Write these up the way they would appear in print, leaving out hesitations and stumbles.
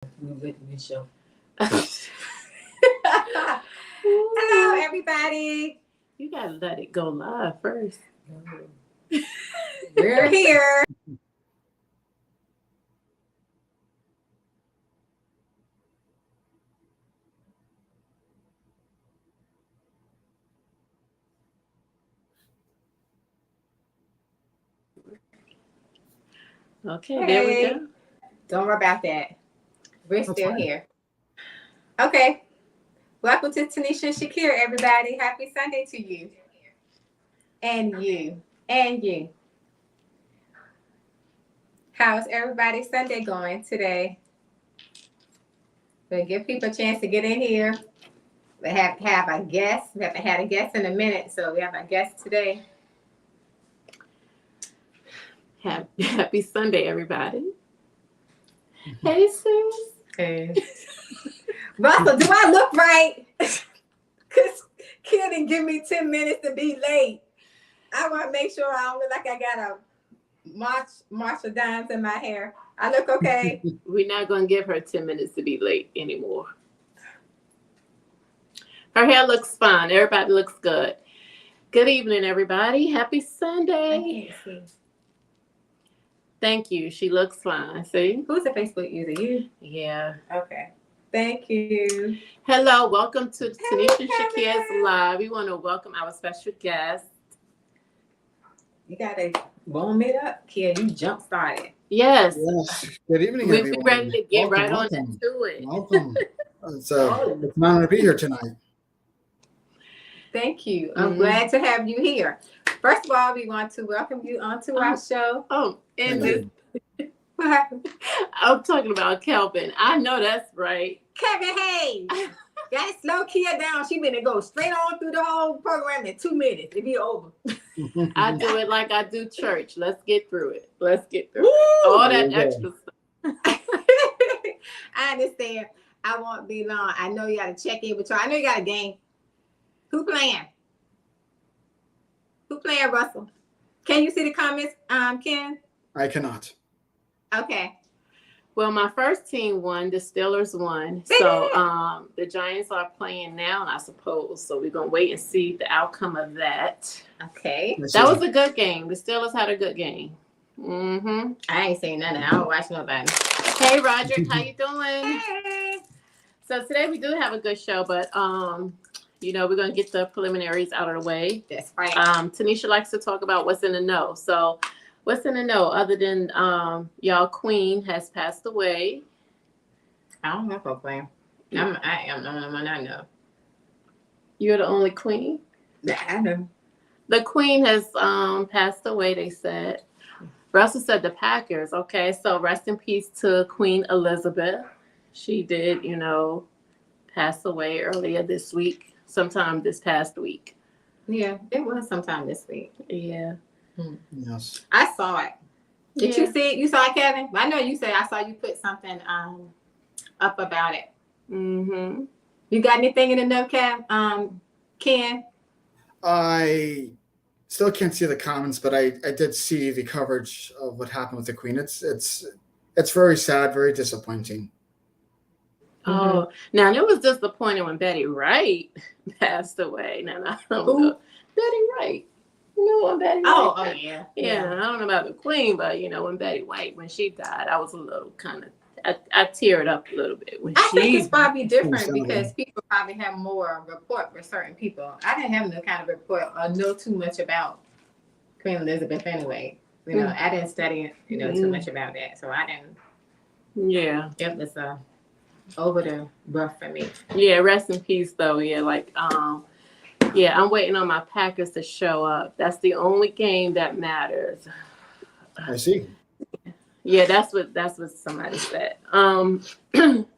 We wouldn't show. Hello, everybody. You gotta let it go live first. We're here. Okay, there we Hey. go. Don't worry about that. We're That's still fine. here. Okay. Welcome to Tanisha and Shakir, everybody. Happy Sunday to you. And you. And you. How's everybody's Sunday going today? We'll give people a chance to get in here. We have a guest. We haven't had a guest in a minute, so we have a guest today. Happy Sunday, everybody. Hey, sis. Hey. Russell, do I look right? Because Ken didn't give me 10 minutes to be late. I want to make sure I don't look like I got a march of dimes in my hair. I look okay. We're not gonna give her 10 minutes to be late anymore. Her hair looks fine. Everybody looks good. Good evening, everybody. Happy Sunday. Thank you. She looks fine. See? Who's the Facebook user? You? Yeah. Okay. Thank you. Hello. Welcome to Tanisha Kevin. Shakir's Live. We want to welcome our special guest. You got to warm it up, kid. You jump started. Yes. Yes. Good evening, We'll everyone. be ready to get Welcome, right welcome. on into it. Welcome. It's an honor to be here tonight. Thank you. I'm glad to have you here. First of all, we want to welcome you onto our show. Oh, and Thank this, you. What happened? I'm talking about Kelvin. I know that's right. Kevin Hayes. Gotta slow Kia down. She been to go straight on through the whole program in 2 minutes. It'll be over. I do it like I do church. Let's get through it. Let's get through Woo! it. All There that you go. extra stuff. I understand. I won't be long. I know you got to check in with you. I know you got a game. Who playing? Who playing, Russell? Can you see the comments, Ken? I cannot. Okay. Well, my first team won. The Steelers won. So the Giants are playing now, I suppose. So we're going to wait and see the outcome of that. Okay. That was a good game. The Steelers had a good game. Mm-hmm. I ain't saying nothing. I don't watch nobody. Hey, Roger. How you doing? Hey. So today we do have a good show, but you know, we're gonna get the preliminaries out of the way. That's right. Tanisha likes to talk about what's in the know. So what's in the know other than y'all queen has passed away. I don't have a plan. I am the only one I know. You're the only queen? I know. The queen has passed away, they said. Russell said the Packers. Okay, so rest in peace to Queen Elizabeth. She did, you know, pass away earlier this week, sometime this past week. Yeah, it was sometime this week. Yeah. Yes. I saw it. Did you see it? You saw it, Kevin? I know you said I saw you put something up about it. Mm-hmm. You got anything in the know, Ken? I still can't see the comments, but I did see the coverage of what happened with the Queen. It's very sad, very disappointing. Oh, now it was disappointing when Betty Wright passed away. Now I don't know. Betty Wright. You know when Betty White Oh, died? yeah. Yeah, I don't know about the Queen, but you know when Betty White, when she died, I was a little kind of, I teared up a little bit when I she. think it's probably different Someone. because people probably have more rapport with certain people. I didn't have no kind of report or know too much about Queen Elizabeth anyway. You know, I didn't study, too much about that. So I didn't. Yeah. It was over the rough for me. Yeah, rest in peace though. Yeah, like yeah, I'm waiting on my Packers to show up. That's the only game that matters. I see. Yeah, that's what somebody said.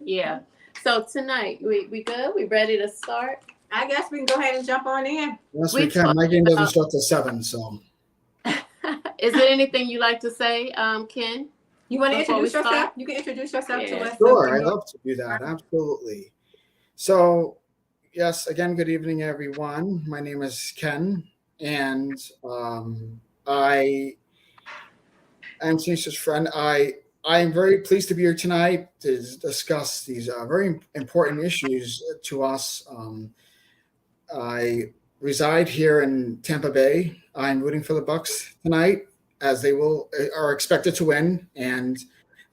Yeah. So tonight, we good? We ready to start? I guess we can go ahead and jump on in. Yes, We we can. My game doesn't talked start till 7, so. Is there anything you like to say, Ken? You want to Before we introduce yourself? start? You can introduce yourself to us. Sure, I'd love to do that. Absolutely. So, yes, again, good evening, everyone. My name is Ken, and I am Tanisha's friend. I I'm very pleased to be here tonight to discuss these very important issues to us. I reside here in Tampa Bay. I'm rooting for the Bucks tonight, as they will are expected to win, and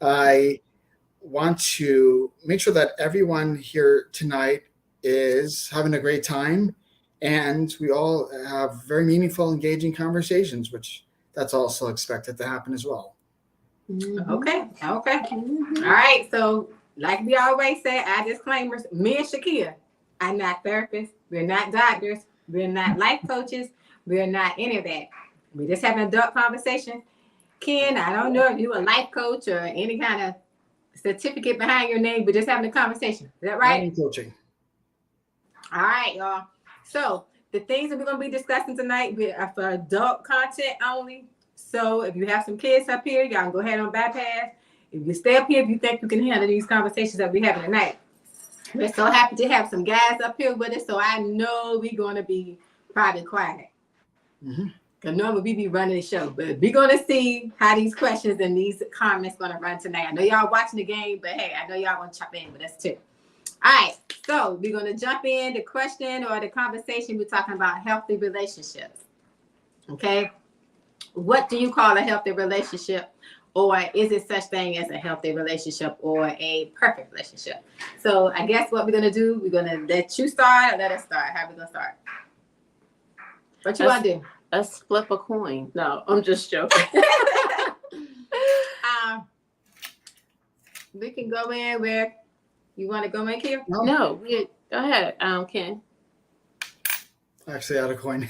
I want to make sure that everyone here tonight is having a great time, and we all have very meaningful, engaging conversations, which that's also expected to happen as well. Okay. All right. So, like we always say, our disclaimers: me and Shakia are not therapists. We're not doctors. We're not life coaches. We're not any of that. We're just having an adult conversation. Ken, I don't know if you're a life coach or any kind of certificate behind your name, but just having a conversation. Is that right? I'm coaching. All right, y'all. So the things that we're going to be discussing tonight are for adult content only. So if you have some kids up here, y'all can go ahead and bypass. If you stay up here, if you think you can handle these conversations that we're having tonight. We're so happy to have some guys up here with us, so I know we're going to be probably quiet. Because normally we be running the show, but we're going to see how these questions and these comments going to run tonight. I know y'all watching the game, but hey, I know y'all want to chop in with us too. All right, so we're going to jump in the question or the conversation. We're talking about healthy relationships. Okay, what do you call a healthy relationship? Or is it such thing as a healthy relationship or a perfect relationship? So I guess what we're going to do, we're going to let you start or let us start. How are we going to start? What you want to do? Let's flip a coin. No, I'm just joking. We can go in where you want to go in here. No, go ahead, Ken. Actually, I had a coin.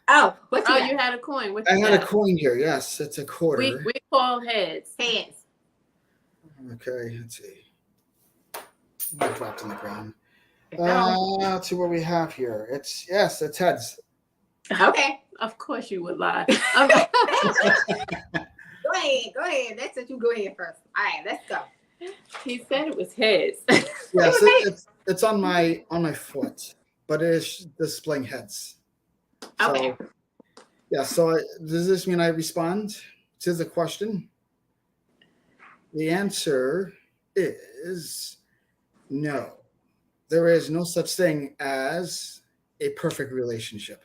Oh, what you got? You had a coin. What I you had got? a coin here. Yes, it's a quarter. We call heads. Heads. Okay, let's see. I dropped on the ground. Go Let's see what we have here. It's heads. Okay. Of course you would lie. Go ahead. Let's let you go ahead first. All right, let's go. He said it was heads. Yes, it's on my foot, but it is displaying heads. Okay. So, yeah. So does this mean I respond to the question? The answer is no. There is no such thing as a perfect relationship.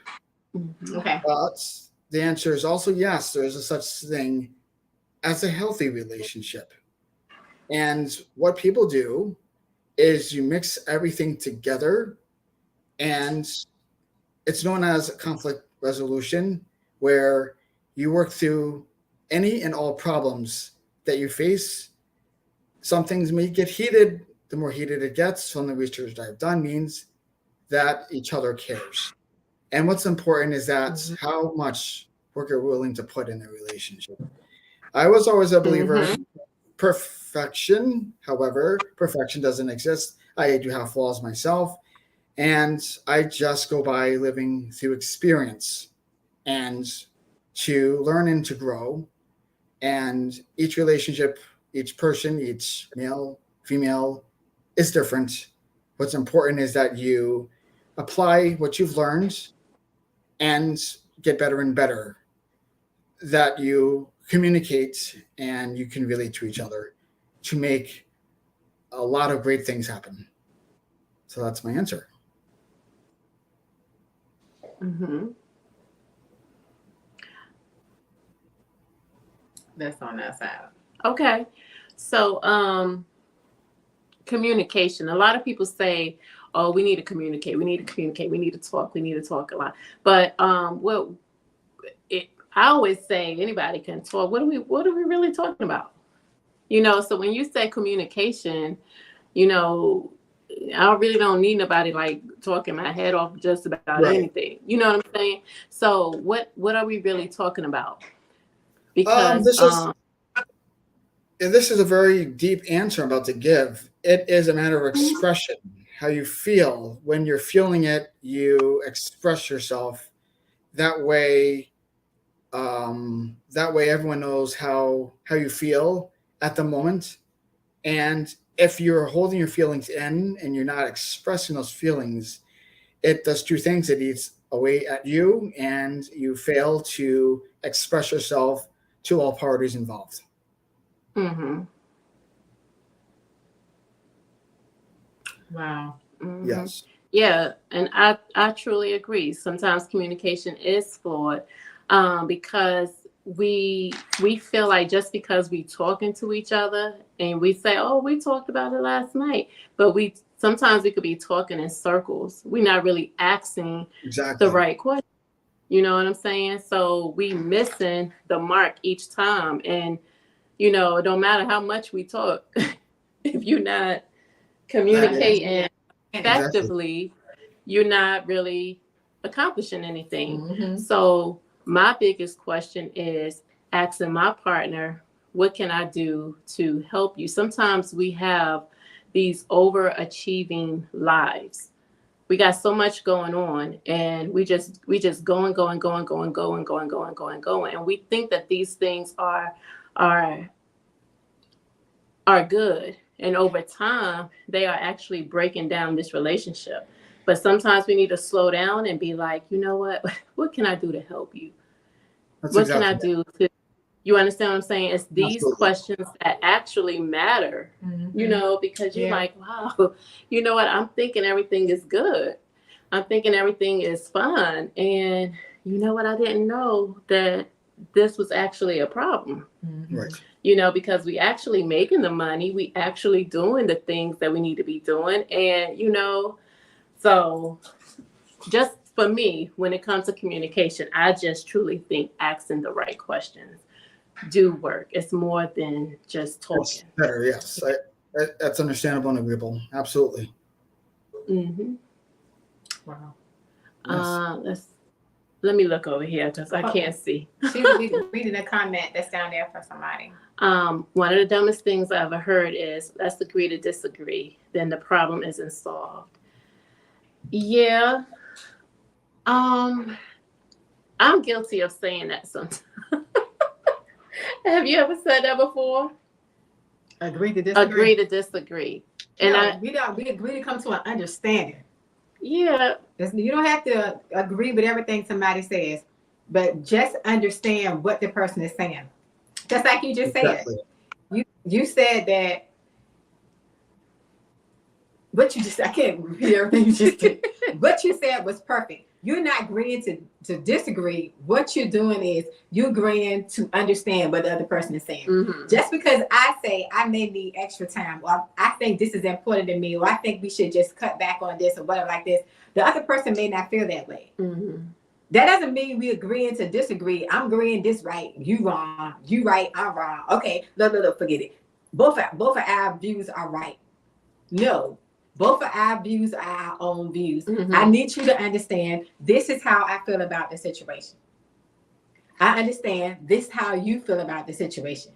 Okay. But the answer is also yes, there is a such thing as a healthy relationship. And what people do is you mix everything together, and it's known as conflict resolution, where you work through any and all problems that you face. Some things may get heated. The more heated it gets, from the research that I've done, means that each other cares. And what's important is that how much work you're willing to put in a relationship. I was always a believer in perfection. However, perfection doesn't exist. I do have flaws myself. And I just go by living through experience and to learn and to grow. And each relationship, each person, each male, female is different. What's important is that you apply what you've learned and get better and better, that you communicate and you can relate to each other to make a lot of great things happen. So that's my answer. That's on that side. Okay. So communication. A lot of people say, oh, we need to communicate. We need to communicate. We need to talk. We need to talk a lot. But I always say anybody can talk. What are we really talking about? So when you say communication, I really don't need nobody like talking my head off just about anything. You know what I'm saying? So what are we really talking about? Because this is a very deep answer I'm about to give. It is a matter of expression. How you feel. When you're feeling it, you express yourself. That way everyone knows how you feel at the moment. And if you're holding your feelings in and you're not expressing those feelings, it does two things. It eats away at you, and you fail to express yourself to all parties involved. Mm-hmm. Wow. Mm-hmm. Yes. Yeah, and I truly agree. Sometimes communication is flawed, because we feel like just because we talking to each other and we say, "Oh, we talked about it last night," but we sometimes we could be talking in circles. We're not really asking the Exactly. right question. You know what I'm saying? So we missing the mark each time, and it don't matter how much we talk if you're not communicating Exactly. effectively, you're not really accomplishing anything. Mm-hmm. So my biggest question is asking my partner, what can I do to help you? Sometimes we have these overachieving lives. We got so much going on, and we just going, and we think that these things are are good. And over time, they are actually breaking down this relationship. But sometimes we need to slow down and be like, you know what? What can I do to help you? That's What can I exactly do to, you understand what I'm saying? It's these Absolutely. questions that actually matter, Mm-hmm. because you're Yeah. like, wow, you know what? I'm thinking everything is good. I'm thinking everything is fun. And you know what? I didn't know that this was actually a problem. Mm-hmm. right. Because we actually making the money, we actually doing the things that we need to be doing. And, so just for me, when it comes to communication, I just truly think asking the right questions do work. It's more than just It's talking. better. Yes. That's understandable and agreeable. Absolutely. Mm-hmm. Wow. Yes. Let me look over here because I can't see. She's reading a comment that's down there for somebody. One of the dumbest things I ever heard is, let's agree to disagree, then the problem isn't solved. Yeah. I'm guilty of saying that sometimes. Have you ever said that before? Agree to disagree. Agree to disagree. And No, we agree to come to an understanding. yeah. You don't have to agree with everything somebody says, but just understand what the person is saying. Just like you just Exactly. said. You said that I can't repeat everything you just did. What you said was perfect. You're not agreeing to disagree. What you're doing is you agreeing to understand what the other person is saying. Mm-hmm. Just because I say I may need extra time, or I think this is important to me, or I think we should just cut back on this or whatever like this, the other person may not feel that way. Mm-hmm. That doesn't mean we agreeing to disagree. I'm agreeing this right, you wrong, you right, I'm wrong. Okay, no, forget it. Both of our views are right. No. Both of our views are our own views. Mm-hmm. I need you to understand this is how I feel about the situation. I understand this is how you feel about the situation.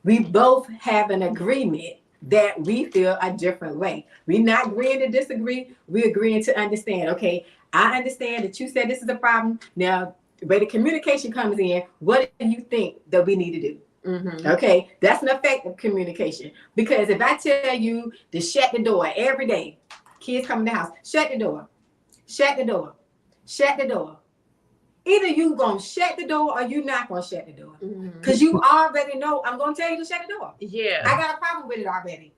We both have an agreement that we feel a different way. We're not agreeing to disagree. We're agreeing to understand. Okay, I understand that you said this is a problem. Now, where the communication comes in, what do you think that we need to do? Mm-hmm. Okay, that's an effective communication. Because if I tell you to shut the door every day, kids come in the house, shut the door, shut the door, shut the door. Either you gonna shut the door or you not gonna shut the door. Because you already know I'm gonna tell you to shut the door. Yeah. I got a problem with it already.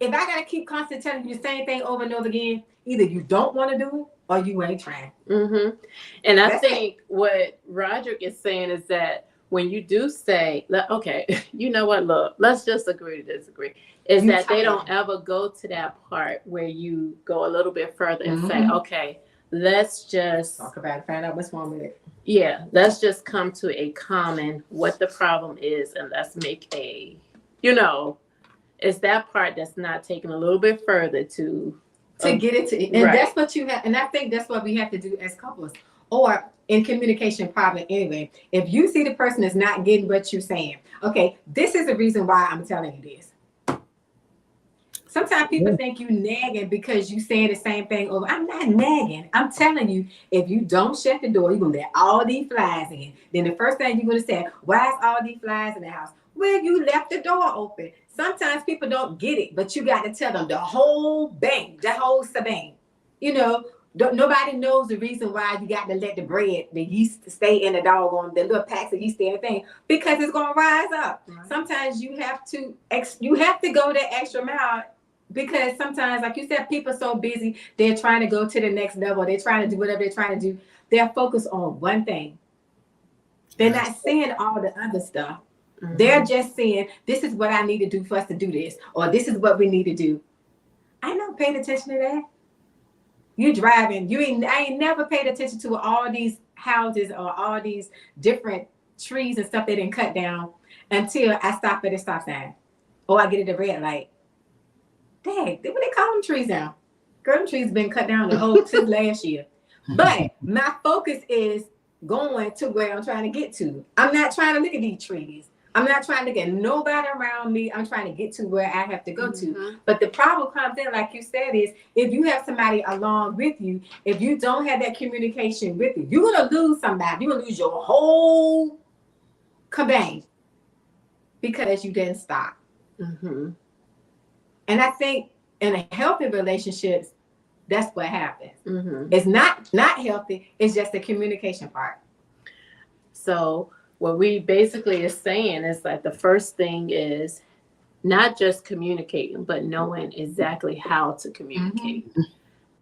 If I gotta keep constantly telling you the same thing over and over again, either you don't want to do it or you ain't trying. Mm-hmm. And I That's think what Roderick is saying is that when you do say, okay, you know what, look, let's just agree to disagree, is that they don't ever go to that part where you go a little bit further and say, okay, let's just talk about it, find out what's wrong with it. Yeah, let's just come to a common what the problem is, and let's make it's that part that's not taken a little bit further to get into it. And that's what you have, and I think that's what we have to do as couples or in communication problem anyway. If you see the person is not getting what you're saying, okay, this is the reason why I'm telling you this. Sometimes people think you nagging because you saying the same thing over. I'm not nagging. I'm telling you, if you don't shut the door, you're going to let all these flies in. Then the first thing you're going to say, why is all these flies in the house? Well, you left the door open. Sometimes people don't get it, but you got to tell them the whole bang, the whole shebang. Nobody knows the reason why you got to let the yeast stay in the doggone, the little packs of yeast and everything, because it's gonna rise up. Right. Sometimes you have to go that extra mile, because sometimes, like you said, people are so busy, they're trying to go to the next level, they're trying to do whatever they're trying to do. They're focused on one thing. They're not seeing all the other stuff. Mhm. They're just saying, this is what I need to do for us to do this, or this is what we need to do. I'm not paying attention to that. You driving, I ain't never paid attention to all these houses or all these different trees and stuff they didn't cut down until I stop at a stop sign. Or I get at the red light. Dang, what they call them trees now? Girl, them trees been cut down the whole since last year. But my focus is going to where I'm trying to get to. I'm not trying to look at these trees. I'm not trying to look at nobody around me. I'm trying to get to where I have to go to. But the problem comes in, like you said, is if you have somebody along with you, if you don't have that communication with you, you're going to lose somebody. You're going to lose your whole kabang because you didn't stop. Mm-hmm. And I think in a healthy relationships, that's what happens. Mm-hmm. It's not healthy. It's just the communication part. So what we basically is saying is that the first thing is not just communicating, but knowing exactly how to communicate.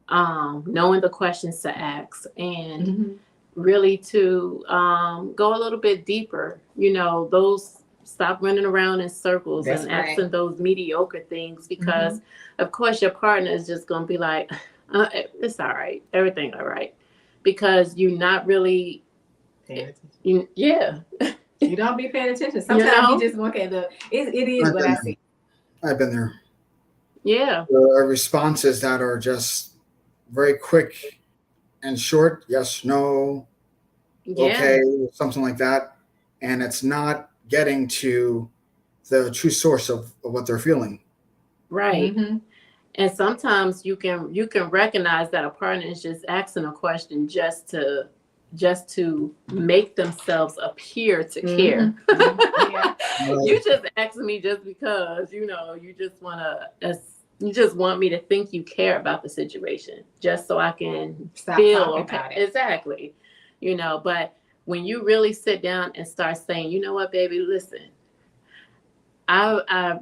Mm-hmm. Knowing the questions to ask, and really to go a little bit deeper. Stop running around in circles. That's and asking those mediocre things, because of course your partner is just going to be like, it's all right, everything all right, because you're not really you don't be paying attention. Sometimes you just look at it is what I see. I've been there. Yeah. There are responses that are just very quick and short. Yes, no, okay, something like that. And it's not getting to the true source of what they're feeling. Right. Mm-hmm. And sometimes you can recognize that a partner is just asking a question just to make themselves appear to care. You just asking me just because, you just want me to think you care about the situation, just so I can feel okay about it. Exactly. But when you really sit down and start saying, you know what, baby, listen, I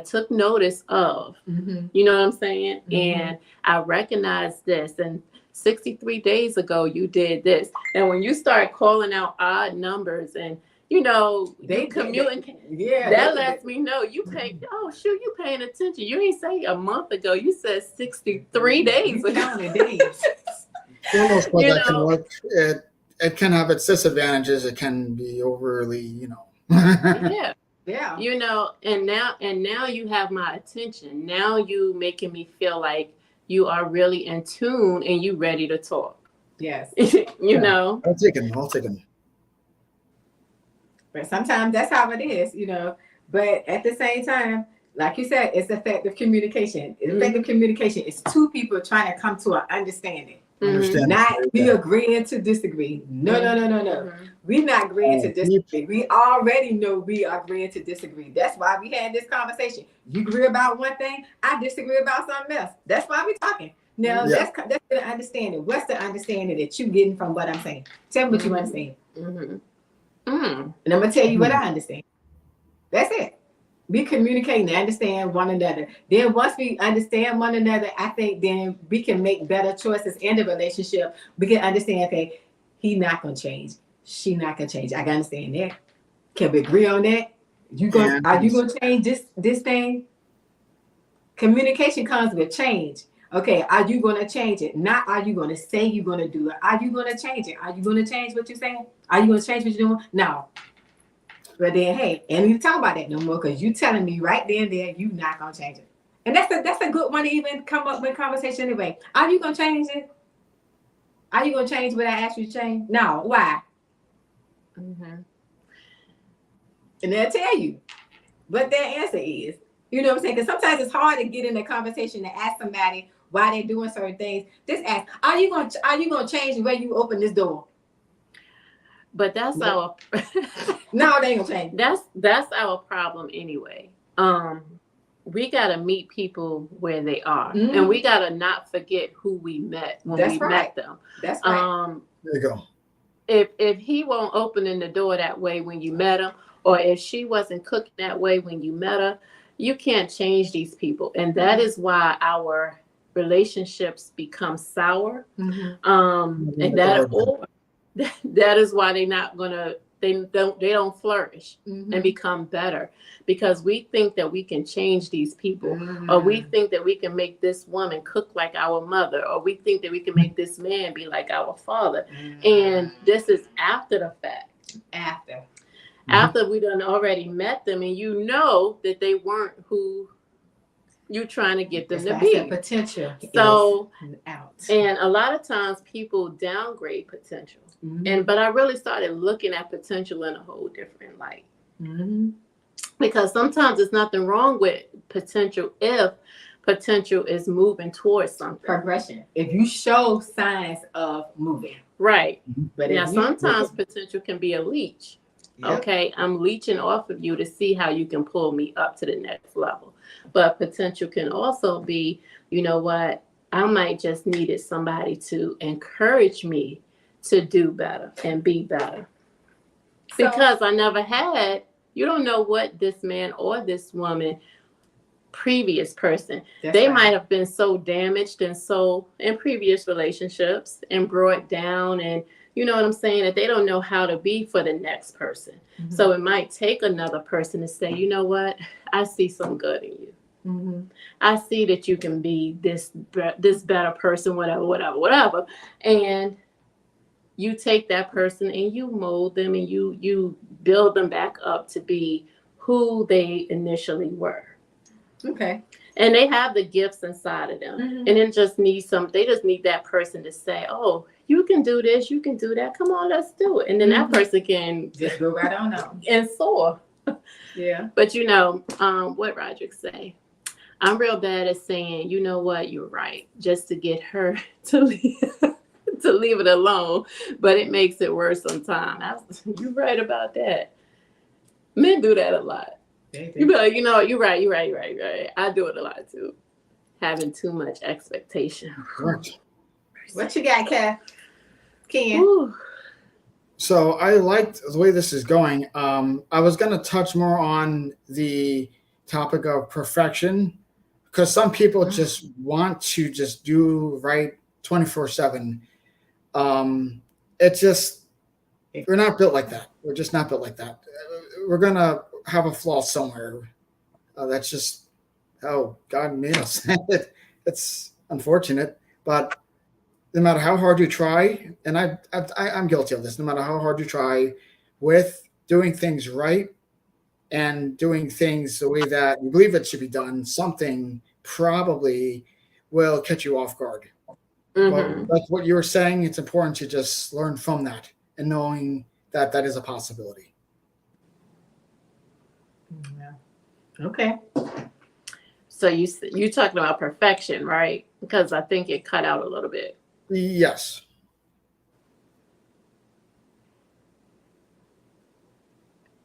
took notice of, you know what I'm saying? And I recognize this, and 63 days ago, you did this. And when you start calling out odd numbers and, they communicate, that lets me know you paying attention. You ain't say a month ago, you said 63 days ago. That can work. It can have its disadvantages. It can be overly, Yeah. And now you have my attention. Now you making me feel like you are really in tune and you ready to talk. Yes. I'll take them. But sometimes that's how it is, But at the same time, like you said, it's effective communication. Effective communication is two people trying to come to an understanding. Not we agreeing to disagree. No. We're not agreeing to disagree. We already know we are agreeing to disagree. That's why we had this conversation. You agree about one thing, I disagree about something else. That's why we're talking. Now, that's the understanding. What's the understanding that you're getting from what I'm saying? Tell me what you understand. And I'm going to tell you what I understand. That's it. We communicate and understand one another. Then once we understand one another, I think then we can make better choices in the relationship. We can understand, okay, he not going to change. She not going to change. I can understand that. Can we agree on that? Are you going to change this thing? Communication comes with change. Okay, are you going to change it? Not are you going to say you're going to do it. Are you going to change it? Are you going to change what you're saying? Are you going to change what you're doing? No. But then, hey, ain't need to talk about that no more, because you telling me right then and there you not going to change it. And that's a good one to even come up with conversation anyway. Are you going to change it? Are you going to change what I asked you to change? No. Why? And they'll tell you what their answer is. You know what I'm saying? Because sometimes it's hard to get in a conversation and ask somebody why they're doing certain things. Just ask, are you going to change the way you open this door? But that's our no, they ain't gonna change. That's our problem anyway. we got to meet people where they are, Mhm. and we got to not forget who we met when That's we right. met them. That's right. There you go. If he won't open in the door that way when you met him, or if she wasn't cooking that way when you met her, you can't change these people, and that is why our relationships become sour. And that is why they don't flourish and become better, because we think that we can change these people, or we think that we can make this woman cook like our mother, or we think that we can make this man be like our father. And this is after the fact, after we done already met them, and you know that they weren't who you're trying to get them to be. Potential. So out. And a lot of times people downgrade potential. But I really started looking at potential in a whole different light. Because sometimes there's nothing wrong with potential if potential is moving towards something. Progression. If you show signs of moving. Right. But now sometimes potential can be a leech. Yep. Okay, I'm leeching off of you to see how you can pull me up to the next level. But potential can also be, you know what, I might just needed somebody to encourage me to do better and be better. Because I never had, you don't know what this man or this woman, previous person, they might have been so damaged and so in previous relationships and brought down, and you know what I'm saying, that they don't know how to be for the next person. So it might take another person to say, you know what, I see some good in you. I see that you can be this better person, whatever. And you take that person and you mold them and you build them back up to be who they initially were. Okay. And they have the gifts inside of them. And it just needs they just need that person to say, oh, you can do this, you can do that. Come on, let's do it. And then that person can just go right on and soar. Yeah. But you know, what Roderick say, I'm real bad at saying, you know what, you're right, just to get her to leave, to leave it alone. But it makes it worse sometimes. You're right about that. Men do that a lot. You be like, you know, you're right. I do it a lot too. Having too much expectation. Correct. What you got, Ken? Ooh. So I liked the way this is going. I was going to touch more on the topic of perfection, because some people just want to just do right 24/7. It just, we're not built like that. We're just not built like that. We're going to have a flaw somewhere. That's just how God made us. It's unfortunate, but no matter how hard you try, and I'm guilty of this, no matter how hard you try with doing things right and doing things the way that you believe it should be done, something probably will catch you off guard. But like what you were saying, it's important to just learn from that and knowing that that is a possibility. Yeah. Okay. So you talking about perfection, right? Because I think it cut out a little bit. Yes.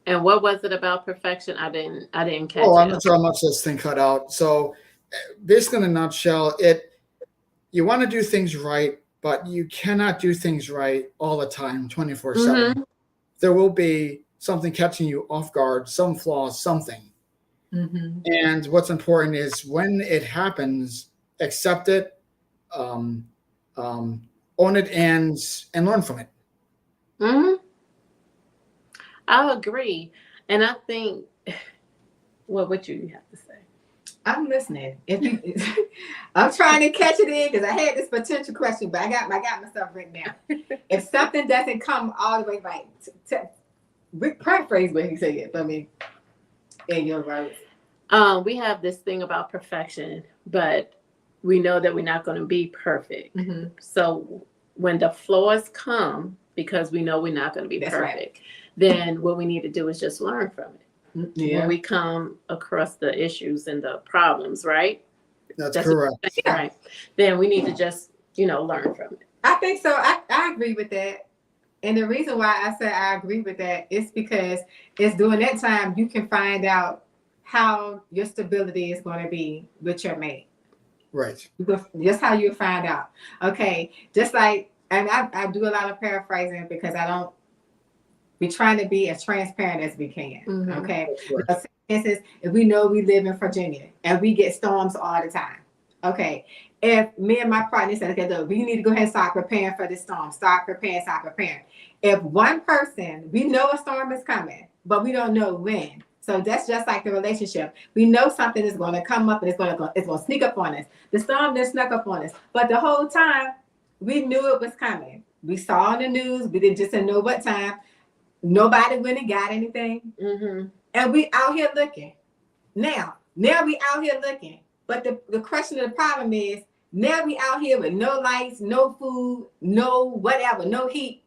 And what was it about perfection? I didn't catch it. I'm not sure how much this thing cut out. So basically in a nutshell, you want to do things right, but you cannot do things right all the time, 24/7. There will be something catching you off guard, some flaw, something. And what's important is when it happens, accept it, own it, and learn from it. I agree. And I think, what would you have to say? I'm listening. I'm trying to catch it in because I had this potential question, but I got myself written down. If something doesn't come all the way right, paraphrase what he said for me in your words. We have this thing about perfection, but we know that we're not going to be perfect. So when the flaws come, because we know we're not going to be perfect, then what we need to do is just learn from it. When we come across the issues and the problems, right? That's correct. Right. Then we need to just, learn from it. I think so. I agree with that. And the reason why I say I agree with that is because it's during that time you can find out how your stability is going to be with your mate. Right. Just how you find out. Okay. Just like, and I do a lot of paraphrasing because I don't, we're trying to be as transparent as we can. Mhm. Okay. Right. For instance, if we know we live in Virginia and we get storms all the time. Okay. If me and my partner said, okay, look, we need to go ahead and start preparing for this storm. Start preparing. If one person, we know a storm is coming, but we don't know when. So that's just like the relationship. We know something is going to come up and it's going to sneak up on us. The storm just snuck up on us. But the whole time, we knew it was coming. We saw on the news. We didn't know what time. Nobody went and got anything. Mm-hmm. And we out here looking. Now we out here looking. But the question of the problem is, now we out here with no lights, no food, no whatever, no heat.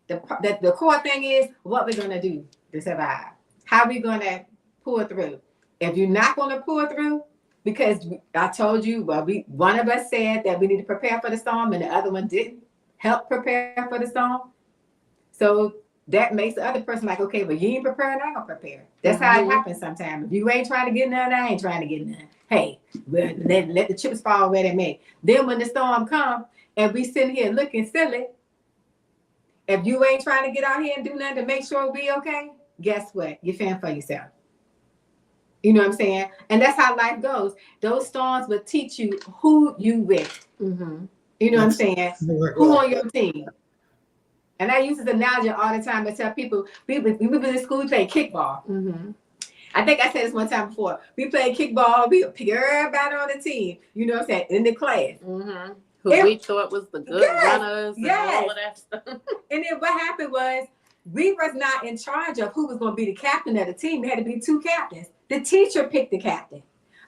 The core thing is what we're going to do to survive. How we going to pull through. If you're not going to pull through, because I told you, well, one of us said that we need to prepare for the storm and the other one didn't help prepare for the storm. So that makes the other person like, okay, well, you ain't prepared, I ain't gonna prepare. That's how it happens sometimes. If you ain't trying to get none, I ain't trying to get none. Hey, well, let the chips fall where they may. Then when the storm comes and we sitting here looking silly, if you ain't trying to get out here and do nothing to make sure we okay, guess what? You fend for yourself. You know what I'm saying? And that's how life goes. Those storms will teach you who you with. Mm-hmm. You know what I'm saying? Who on your team? And I use this analogy all the time to tell people, we was in school, we played kickball. Mm-hmm. I think I said this one time before. We played kickball, we pick everybody on the team, you know what I'm saying, in the class. Mm-hmm. Who we thought was the good runners and all of that stuff. And then what happened was, we was not in charge of who was going to be the captain of the team. There had to be two captains. The teacher picked the captain.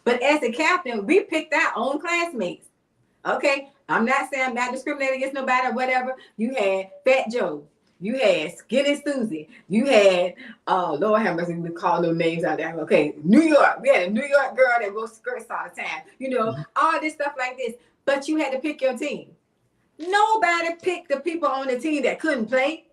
But as the captain, we picked our own classmates. Okay? I'm not saying I'm not discriminating against nobody or whatever. You had Fat Joe. You had Skinny Susie. You had, Lord have mercy, we call no names out there. Okay, New York. We had a New York girl that wore skirts all the time. You know, all this stuff like this. But you had to pick your team. Nobody picked the people on the team that couldn't play.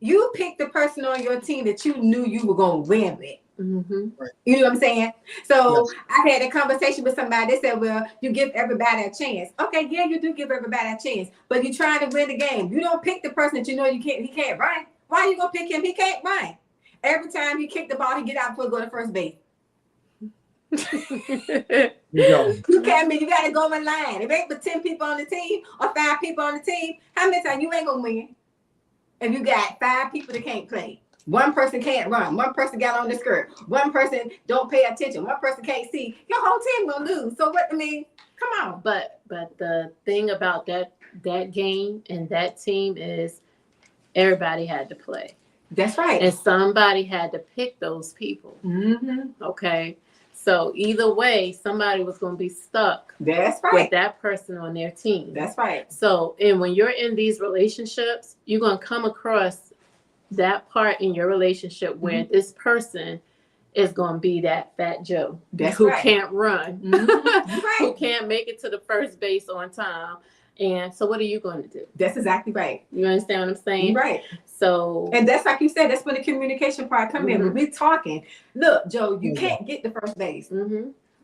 You picked the person on your team that you knew you were going to win with. Mm-hmm. You know what I'm saying? So yes. I had a conversation with somebody. They said, well, you give everybody a chance. Okay, yeah, you do give everybody a chance, but you're trying to win the game. You don't pick the person that you know he can't run. Why are you going to pick him? He can't run. Every time he kick the ball, he get out before he go to first base. You can't mean you got to go in line. If ain't but 10 people on the team or 5 people on the team, how many times you ain't going to win? If you got 5 people that can't play. One person can't run. One person got on the skirt. One person don't pay attention. One person can't see. Your whole team gonna lose. So what I mean, come on. But the thing about that game and that team is everybody had to play. That's right. And somebody had to pick those people. Mm-hmm. Okay. So either way, somebody was going to be stuck. That's right. With that person on their team. That's right. So, and when you're in these relationships, you're going to come across that part in your relationship where this person is going to be that Fat Joe who can't run, who can't make it to the first base on time. And so what are you going to do? That's exactly right. You understand what I'm saying? Right. So, and that's like you said, that's when the communication part comes in. When we're talking, look, Joe, you can't get the first base.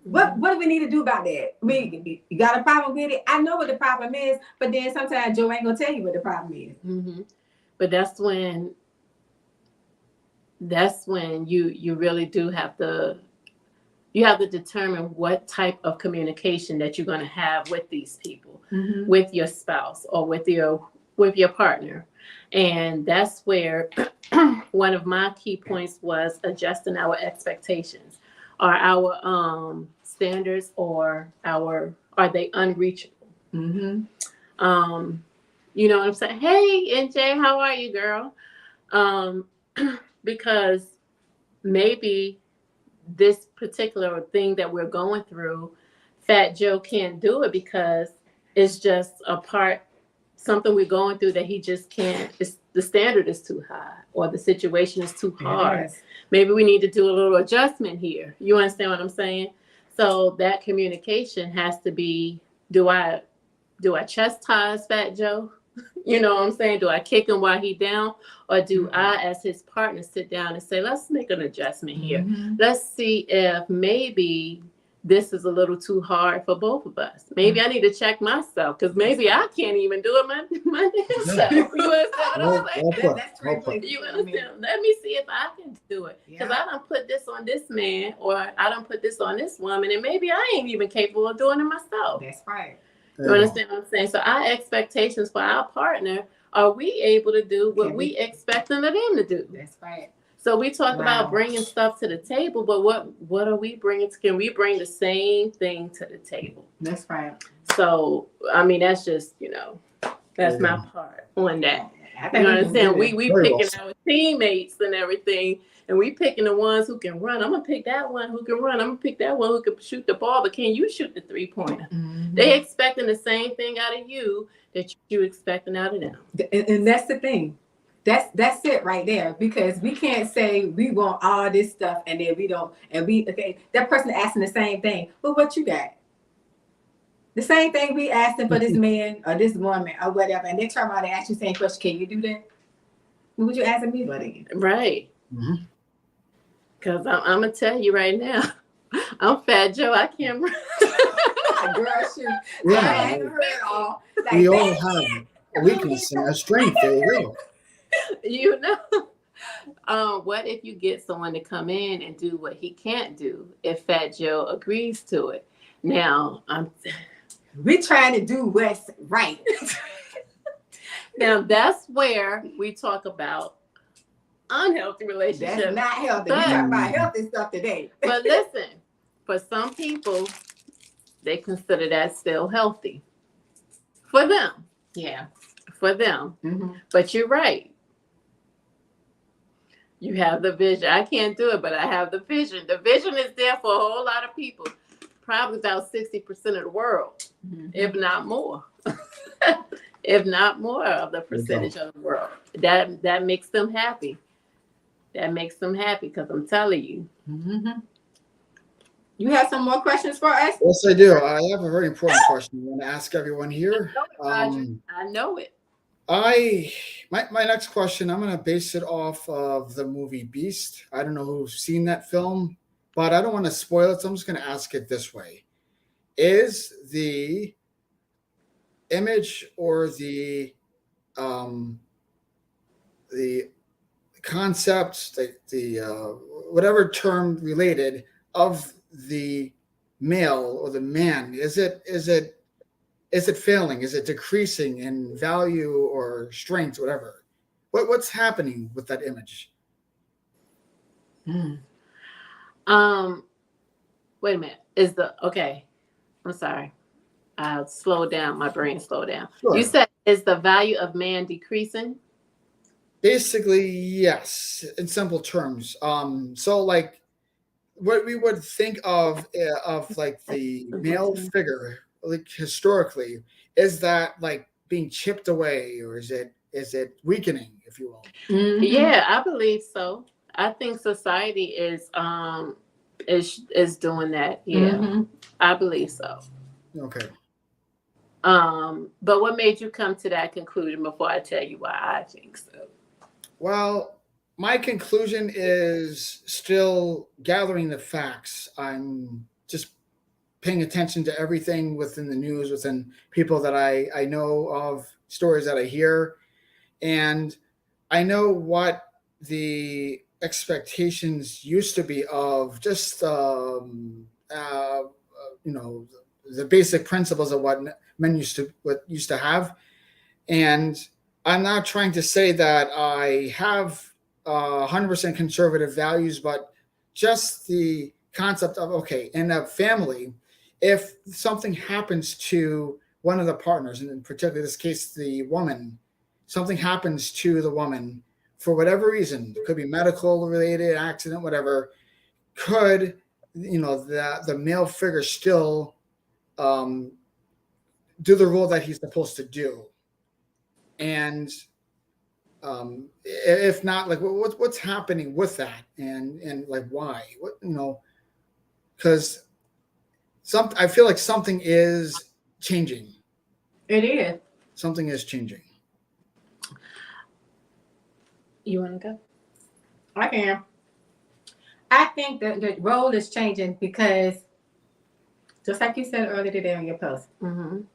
What do we need to do about that? I mean, you got a problem with it? I know what the problem is, but then sometimes Joe ain't going to tell you what the problem is. But that's when you really do have to determine what type of communication that you're going to have with these people, with your spouse or with your partner. And that's where one of my key points was adjusting our expectations. Are our standards are they unreachable? You know what I'm saying? Hey, NJ, how are you, girl? Because maybe this particular thing that we're going through, Fat Joe can't do it because it's just something we're going through that he just can't. The standard is too high or the situation is too hard. Yes. Maybe we need to do a little adjustment here. You understand what I'm saying? So that communication has to be, do I chastise Fat Joe You know what I'm saying? Do I kick him while he down? Or do I, as his partner, sit down and say, let's make an adjustment here. Mhm. Let's see if maybe this is a little too hard for both of us. Maybe I need to check myself because maybe I can't even do it my damn self. You understand what I'm saying? That's great place to You put 'em in. understand? Let me see if I can do it. Because Yeah. I don't put this on this man or I don't put this on this woman, and maybe I ain't even capable of doing it myself. That's right. You understand what I'm saying? So our expectations for our partner, are we able to do what Can we we- expecting of them to do? That's right. So we talk Wow. about bringing stuff to the table, but what are we bringing? Can we bring the same thing to the table? That's right. So I mean, that's just that's my Yeah. part on that. I You think we can understand? do it. We Very well picking said. our teammates and everything, and we picking the ones who can run. I'm gonna pick that one who can run. I'm gonna pick that one who can shoot the ball. But can you shoot the 3-pointer? Mhm. They expecting the same thing out of you that you expecting out of them. And that's the thing. That's it right there, because we can't say we want all this stuff and then we don't, and we okay, that person asking the same thing. But what you got? The same thing we asking for this man or this woman or whatever, and they turn around and ask you the same question, can you do that? What would you asking me about again? Right. Mhm. Because I'm going to tell you right now, I'm Fat Joe. I can't run. Girl, shoot. I Yeah, haven't heard all. Like, we all man, have a weakness and a strength. There you go. You know, what if you get someone to come in and do what he can't do if Fat Joe agrees to it? Now, we trying to do what's right. now that's where we talk about unhealthy That's relationships. not healthy. We talking about healthy stuff today. But listen, for some people, they consider that still healthy. For them. Yeah. For them. Mm-hmm. But you're right. You have the vision. I can't do it, but I have the vision. The vision is there for a whole lot of people. Probably about 60% of the world, Mm-hmm. if not more. If not more of the percentage of the world. That makes them happy. That makes them happy because I'm telling you. Mm-hmm. You have some more questions for us? Yes, I do. I have a very important question I want to ask everyone here. Roger, I know it. My next question, I'm going to base it off of the movie Beast. I don't know who's seen that film, but I don't want to spoil it, so I'm just going to ask it this way. Is the image or the concept, the whatever term related of the male or the man, is it failing? Is it decreasing in value or strength, whatever? What's happening with that image? Wait a minute. I'm sorry. I'll slow down. My brain slowed down. Sure. You said, is the value of man decreasing? Basically, yes, in simple terms. So like what we would think of like the male figure, like historically, is that like being chipped away, or is it weakening, if you will? Mm-hmm. Yeah, I believe so. I think society is doing that. Yeah, Mm-hmm. I believe so. Okay. But what made you come to that conclusion before I tell you why I think so? Well, my conclusion is still gathering the facts. I'm just paying attention to everything within the news, within people that I know of, stories that I hear. And I know what the expectations used to be of just, the basic principles of what men used to have. And I'm not trying to say that I have 100% conservative values, but just the concept of, okay, in a family, if something happens to one of the partners, and in particular this case, the woman, something happens to the woman for whatever reason, it could be medical related, accident, whatever, could, the male figure still do the role that he's supposed to do? And if not, like what's happening with that, and like why? Because I feel like something is changing. It is. Something is changing. You want to go? I can. I think that the role is changing because, just like you said earlier today on your post, we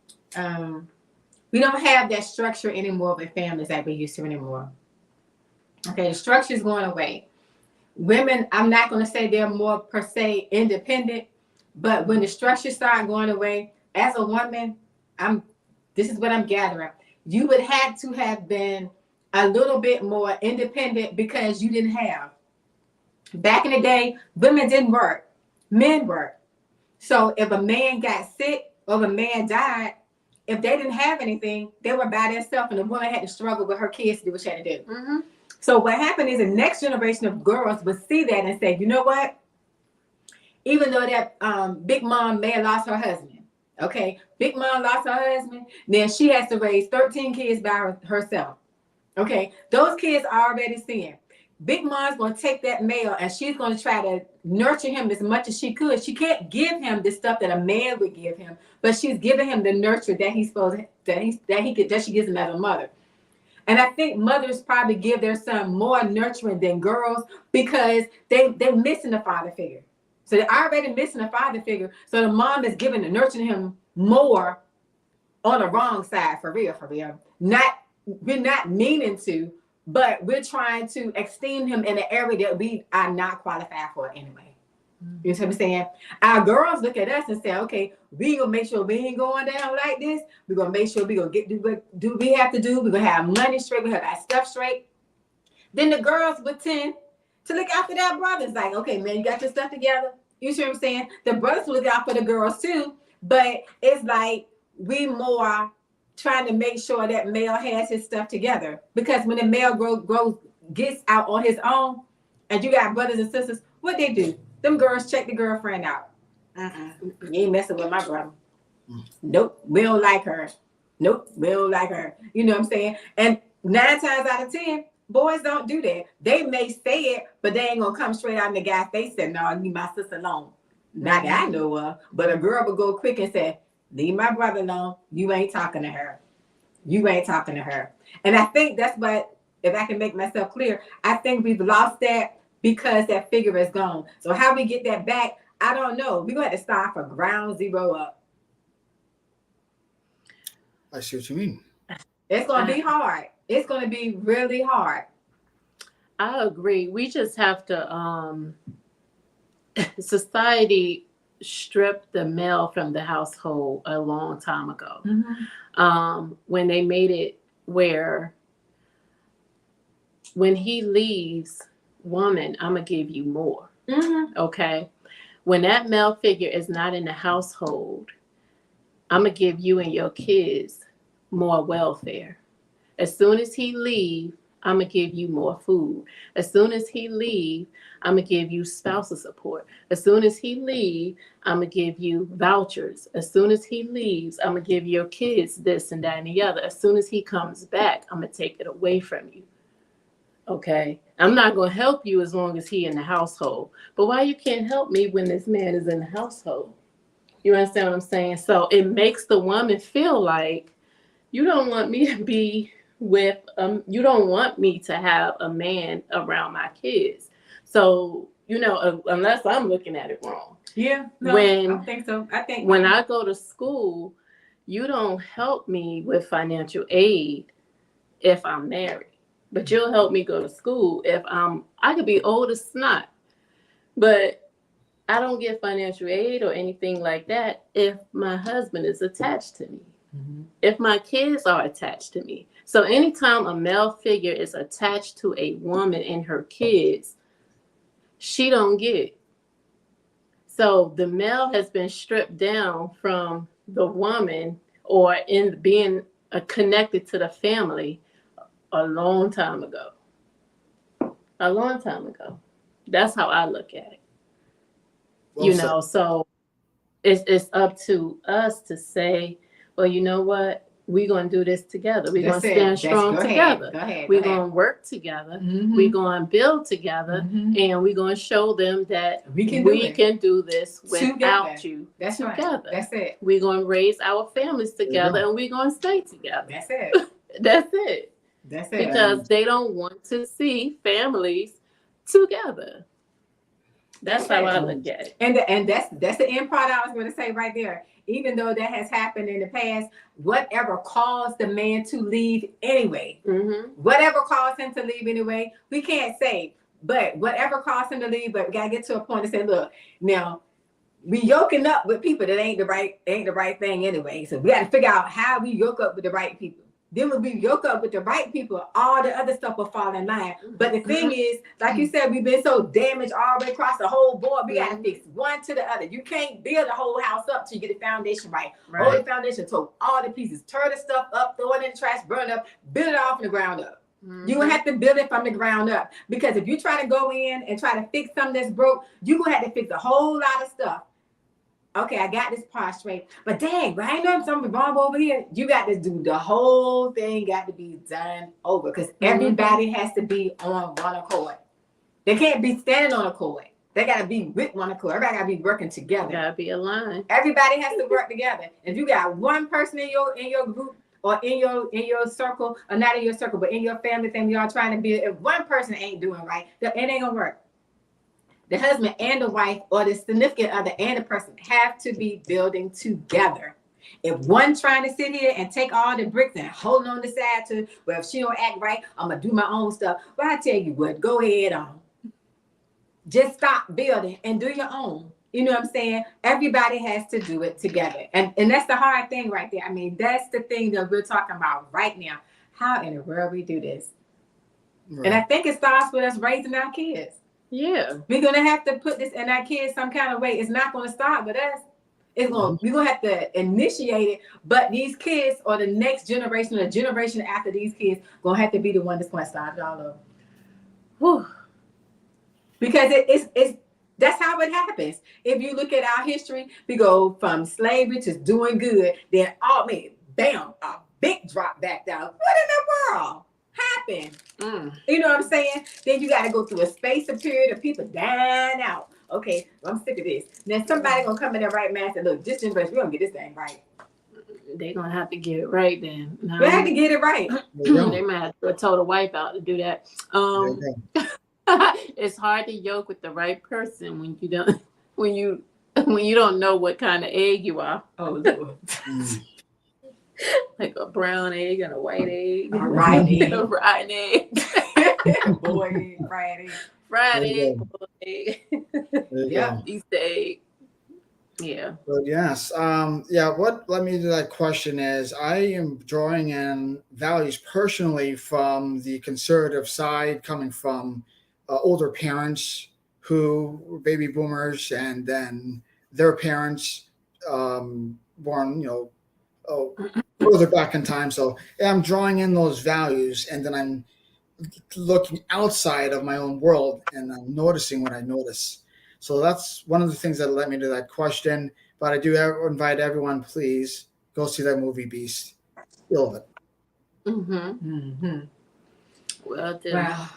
don't have that structure anymore with families that we used to anymore. Okay, the structure is going away. Women, I'm not going to say they're more per se independent, but when the structure start going away, as a woman, this is what I'm gathering. You would have to have been a little bit more independent because you didn't have. Back in the day, women didn't work, men worked. So if a man got sick or if a man died, if they didn't have anything, they were by themselves, and the woman had to struggle with her kids to do what she had to do. Mm-hmm. So what happened is the next generation of girls would see that and say, you know what? Even though that Big Mom may have lost her husband, okay? Big Mom lost her husband, then she has to raise 13 kids by herself, okay? Those kids are already seeing. Big Mom's going to take that male and she's going to try to nurture him as much as she could. She can't give him the stuff that a man would give him, but she's giving him the nurture that he's supposed that she gives him as a mother. And I think mothers probably give their son more nurturing than girls because they're missing a father figure. So they're already missing a father figure. So the mom is giving and nurturing him more on the wrong side, for real. We're not meaning to, but we're trying to esteem him in an area that we are not qualified for anyway. You know what I'm saying? Our girls look at us and say, okay, we gonna make sure we ain't going down like this. We're gonna make sure we gonna do what we have to do. We're gonna have money straight, we have our stuff straight. Then the girls would tend to look out for their brothers, like, okay, man, you got your stuff together. You see what I'm saying? The brothers look out for the girls too, but it's like we more trying to make sure that male has his stuff together. Because when the male gets out on his own, and you got brothers and sisters, what they do? Them girls check the girlfriend out. You ain't messing with my brother. Nope, we don't like her. Nope, we don't like her. You know what I'm saying? And 9 times out of 10, boys don't do that. They may say it, but they ain't gonna come straight out in the guy's face and no, leave my sister alone. Not that I know of, but a girl would go quick and say, leave my brother alone. You ain't talking to her. You ain't talking to her. And I think that's what, if I can make myself clear, I think we've lost that because that figure is gone. So how we get that back, I don't know. We're going to have to start from ground zero up. I see what you mean. It's going to be hard. It's going to be really hard. I agree. We just have to, society stripped the male from the household a long time ago. When they made it where when he leaves, woman, I'm going to give you more. Okay. When that male figure is not in the household, I'm going to give you and your kids more welfare. As soon as he leaves, I'm going to give you more food. As soon as he leaves, I'm going to give you spousal support. As soon as he leaves, I'm going to give you vouchers. As soon as he leaves, I'm going to give your kids this and that and the other. As soon as he comes back, I'm going to take it away from you. Okay? I'm not going to help you as long as he in the household. But why you can't help me when this man is in the household? You understand what I'm saying? So it makes the woman feel like you don't want me to be with, you don't want me to have a man around my kids. So, you know, unless I'm looking at it wrong. Yeah, no, I don't think so. I think when I go to school, you don't help me with financial aid if I'm married. But you'll help me go to school if I could be old as snot, but I don't get financial aid or anything like that if my husband is attached to me, if my kids are attached to me. So anytime a male figure is attached to a woman and her kids, she don't get it. So the male has been stripped down from the woman or in being connected to the family a long time ago. A long time ago. That's how I look at it. Well, you know, so it's up to us to say, well, you know what? We're going to do this together. We're going to stand strong together. We're going to work together. We're going to build together. And we're going to show them that we can do this without you. That's together. Right. That's it. We're going to raise our families together and we're going to stay together. That's it. That's it. That's it. because they don't want to see families together. That's how I look at it. And that's the end part I was going to say right there. Even though that has happened in the past, whatever caused the man to leave anyway, whatever caused him to leave anyway, we can't say. But whatever caused him to leave, but we gotta get to a point and say, look, now we yoking up with people that ain't the right thing anyway. So we got to figure out how we yoke up with the right people. Then when we yoke up with the right people, all the other stuff will fall in line. But the thing is, like you said, we've been so damaged all the way across the whole board. We got to fix one to the other. You can't build a whole house up till you get the foundation right. Hold the foundation, so all the pieces, tear the stuff up, throw it in the trash, burn it up, build it all from the ground up. You have to build it from the ground up. Because if you try to go in and try to fix something that's broke, you're going to have to fix a whole lot of stuff. Okay, I got this part straight. But dang, I ain't know something wrong over here. You got to do the whole thing, got to be done over. Because everybody has to be on one accord. They can't be standing on accord. They got to be with one accord. Everybody got to be working together. Got to be aligned. Everybody has to work together. If you got one person in your group, or in your circle, or not in your circle, but in your family, y'all trying to build. If one person ain't doing right, it ain't gonna work. The husband and the wife, or the significant other and the person, have to be building together. If one trying to sit here and take all the bricks and hold on the side to, well, if she don't act right, I'm gonna do my own stuff. Well, I tell you what, go ahead on. Just stop building and do your own. You know what I'm saying? Everybody has to do it together. And that's the hard thing right there. I mean, that's the thing that we're talking about right now. How in the world we do this? Right. And I think it starts with us raising our kids. Yeah. We're going to have to put this in our kids some kind of way. It's not going to start with us. We're going to have to initiate it. But these kids, or the next generation, or the generation after these kids, going to have to be the one that's going to start it all over. Whew. Because it's that's how it happens. If you look at our history, we go from slavery to doing good, then bam, a big drop back down. What in the world happened? You know what I'm saying? Then you got to go through a space of period of people dying out. Okay, I'm sick of this. Then somebody gonna come in there right man and say, look, this generation, we're gonna get this thing right. They're gonna have to get it right then. We have to get it right. They might have to a total wipeout to do that. It's hard to yoke with the right person when you don't know what kind of egg you are. Oh Lord. Like a brown egg and a white egg. A rotten egg. A rotten egg. Boy, Friday. Friday, boy egg. Yeah. Easter egg. Yeah. But yes. What led me to that question is I am drawing in values personally from the conservative side, coming from older parents who were baby boomers, and then their parents born, further back in time. So I'm drawing in those values, and then I'm looking outside of my own world, and I'm noticing what I notice. So that's one of the things that led me to that question. But I do invite everyone, please go see that movie Beast. You'll love it. Well done.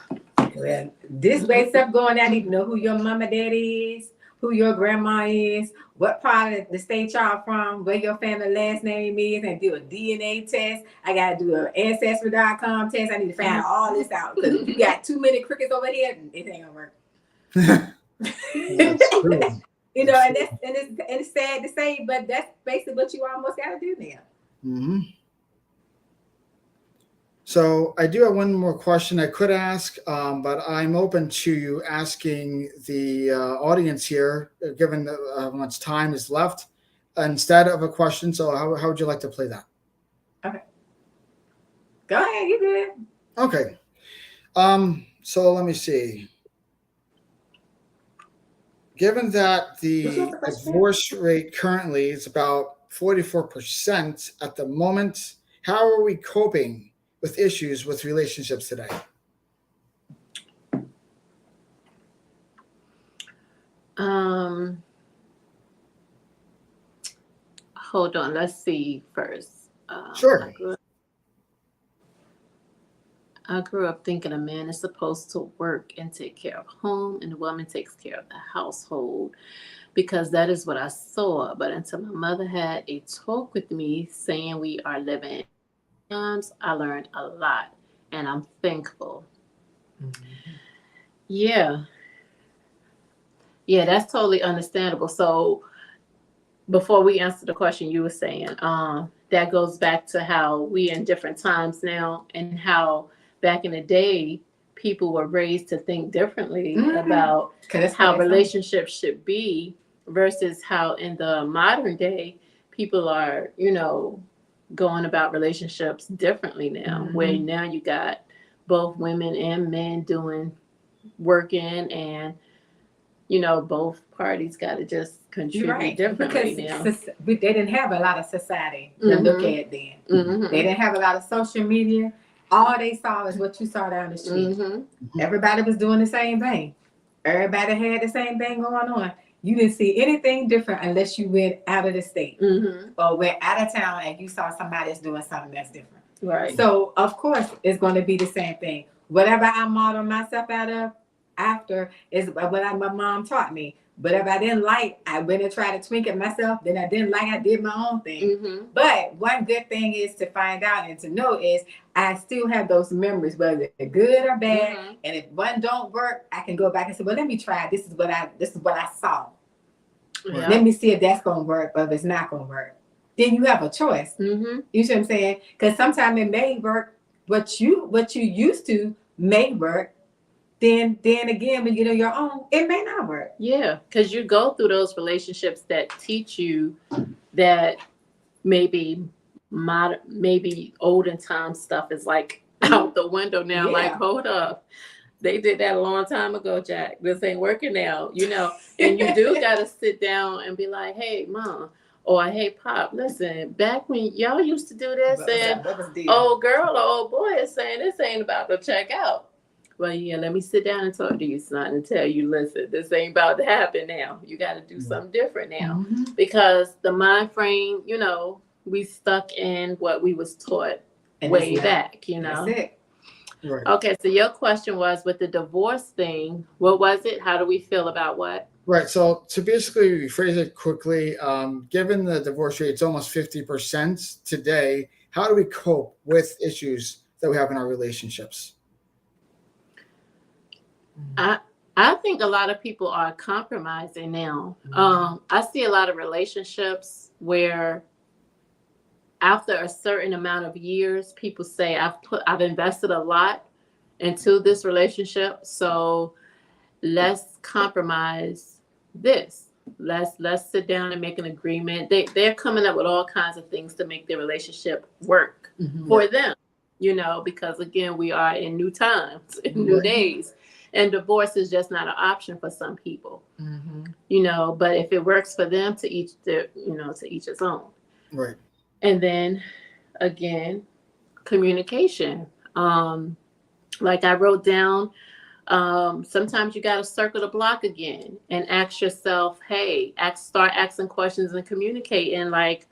Well, this way stuff going on, I need to know who your mama daddy is, who your grandma is, what part of the state y'all from, where your family last name is, and do a DNA test. I got to do an Ancestry.com test. I need to find all this out, because if you got too many crickets over here, it ain't gonna work. That's true. And it's sad to say, but that's basically what you almost got to do now. Mm-hmm. So I do have one more question I could ask, but I'm open to you asking the audience here, given how much time is left, instead of a question. So how would you like to play that? Okay. Go ahead, you good. Okay. So let me see. Given that the divorce rate currently is about 44% at the moment, how are we coping with issues with relationships today? Hold on, let's see first. Sure. I grew up thinking a man is supposed to work and take care of home, and the woman takes care of the household, because that is what I saw. But until my mother had a talk with me saying we are living times, I learned a lot. and I'm thankful. Mhm. Yeah. Yeah, that's totally understandable. So before we answer the question you were saying, that goes back to how we in different times now and how back in the day people were raised to think differently about 'Cause that's how what they say. relationships should be versus how in the modern day people are, going about relationships differently now, where now you got both women and men working and both parties got to just You're contribute right. differently Because now. they didn't have a lot of society to look at then. They didn't have a lot of social media. All they saw is what you saw down the street. Everybody was doing the same thing. Everybody had the same thing going on. You didn't see anything different unless you went out of the state or went out of town and you saw somebody that's doing something that's different. Right. So, of course, it's going to be the same thing. Whatever I model myself out of after is what my mom taught me. But if I didn't like, I went and tried to tweak it myself. Then I didn't like, I did my own thing. But one good thing is to find out and to know is I still have those memories, whether they're good or bad. And if one don't work, I can go back and say, well, let me try. This is what I saw. Yeah. Let me see if that's gonna work, or if it's not gonna work. Then you have a choice. You see what I'm saying? Because sometimes it may work. What you used to may work. Then again, when you know your own, it may not work. Yeah, because you go through those relationships that teach you that maybe olden time stuff is like out the window now. Yeah. Like, hold up. They did that a long time ago, Jack. This ain't working now, And you do got to sit down and be like, hey, Mom, or hey, Pop, listen, back when y'all used to do this, and old girl or old boy is saying this ain't about to check out. Well, yeah, let me sit down and talk to you, son, and tell you, listen, this ain't about to happen now. You got to do something different now. Because the mind frame, we stuck in what we was taught way back, That's it. Right. Okay, so your question was with the divorce thing, what was it? How do we feel about what? Right. So to basically rephrase it quickly, given the divorce rate, it's almost 50% today. How do we cope with issues that we have in our relationships? I think a lot of people are compromising now. I see a lot of relationships where after a certain amount of years, people say, I've invested a lot into this relationship, so let's compromise this. Let's sit down and make an agreement. They're coming up with all kinds of things to make their relationship work for them, because again, we are in new times, in new days. And divorce is just not an option for some people, but if it works for them, to each its own. Right. And then again, communication. Like I wrote down, sometimes you got to circle the block again and ask yourself, hey, start asking questions and communicating, like,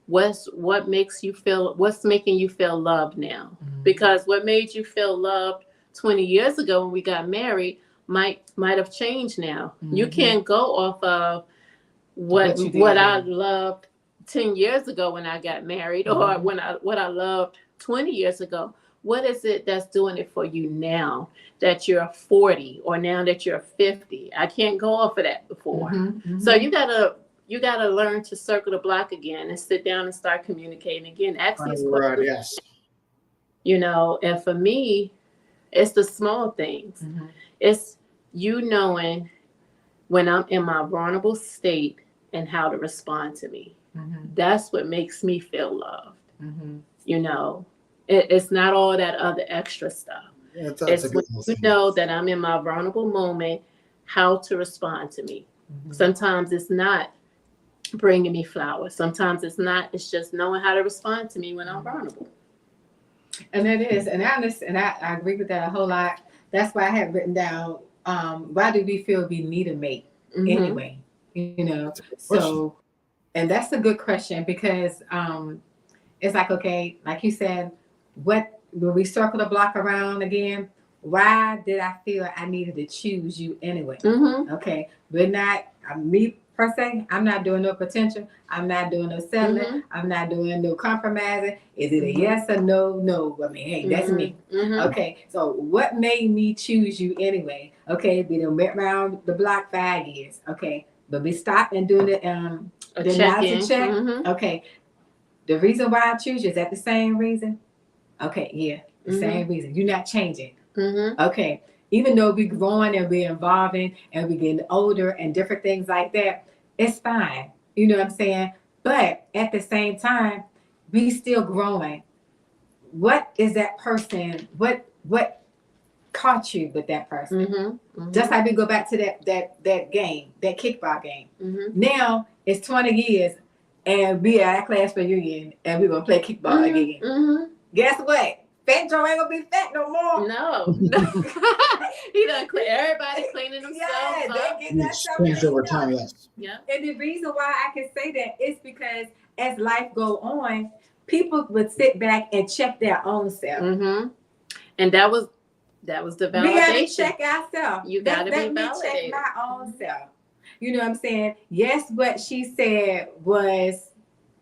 what's making you feel loved now? Because what made you feel loved 20 years ago when we got married might have changed now. You can't go off of what I loved 10 years ago when I got married, or what I loved 20 years ago. What is it that's doing it for you now that you're 40 or now that you're 50? I can't go off of that before. So you gotta learn to circle the block again and sit down and start communicating again. Ask these questions. Yes. And for me, it's the small things. It's you knowing when I'm in my vulnerable state and how to respond to me. That's what makes me feel loved. It's not all that other extra stuff. It's when you know that I'm in my vulnerable moment, how to respond to me. Sometimes it's not bringing me flowers. Sometimes it's not. It's just knowing how to respond to me when I'm vulnerable. And it is, and I agree with that a whole lot. That's why I have written down, why do we feel we need a mate anyway? So, and that's a good question because it's like, okay, like you said, when we circle the block around again, why did I feel I needed to choose you anyway? Okay, we're not, per se. I'm not doing no potential. I'm not doing no selling. Mhm. I'm not doing no compromising. Is it a Mhm. yes or no? No. I mean, hey, that's me. Mhm. Okay, so what made me choose you anyway? Okay, we done went around the block 5 years. Okay, but we stopped and doing the A analysis check-in. check. Mhm. Okay, the reason why I choose you, is that the same reason? Okay, yeah, the Mhm. same reason. You're not changing. Mhm. Okay, even though we're growing and we're evolving and we're getting older and different things like that, it's fine. You know what I'm saying? But at the same time, we still growing. What is that person? What caught you with that person? Mhm. Mhm. Just like we go back to that game, that kickball game. Mhm. Now it's 20 years and we are at class reunion and we're gonna play kickball again. Mhm. Guess what? Fat Joe ain't gonna be fat no more. No. He done everybody cleaning themselves Yeah, up. they getting that It's stuff changed over cleaned up. time, yes. Yeah. And the reason why I can say that is because as life go on, people would sit back and check their own self. Mhm. And that was the validation. We gotta check ourselves. You gotta be let me check validated. my own self. You know what I'm saying? Yes, what she said was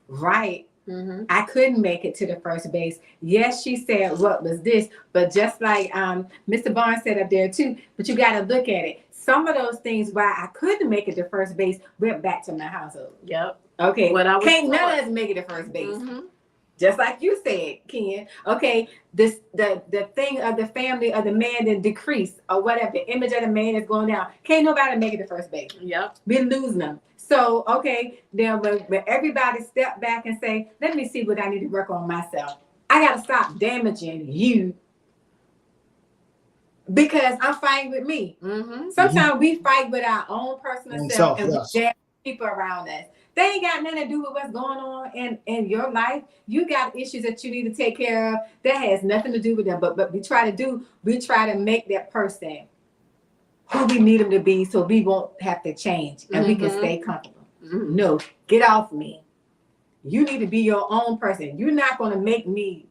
right. Mhm. I couldn't make it to the first base. Yes, she said what was this, but just like Mr. Barnes said up there too, but you got to look at it. Some of those things why I couldn't make it to first base went back to my household. Yep. Okay, What I was can't none taught. of us make it to first base. Mhm. Just like you said, Ken. Okay, the thing of the family of the man that decrease or whatever, the image of the man is going down. Can't nobody make it to first base. Yep. We're losing them. So, okay, then when everybody step back and say, let me see what I need to work on myself. I got to stop damaging you because I'm fighting with me. Mhm. Sometimes we fight with our own personal Own self self, and yes. we damage people around us. They ain't got nothing to do with what's going on in your life. You got issues that you need to take care of. That has nothing to do with them. But we try to make that person who we need them to be so we won't have to change and we can Mhm. stay comfortable. Mhm. No, get off me. You need to be your own person. You're not going to make me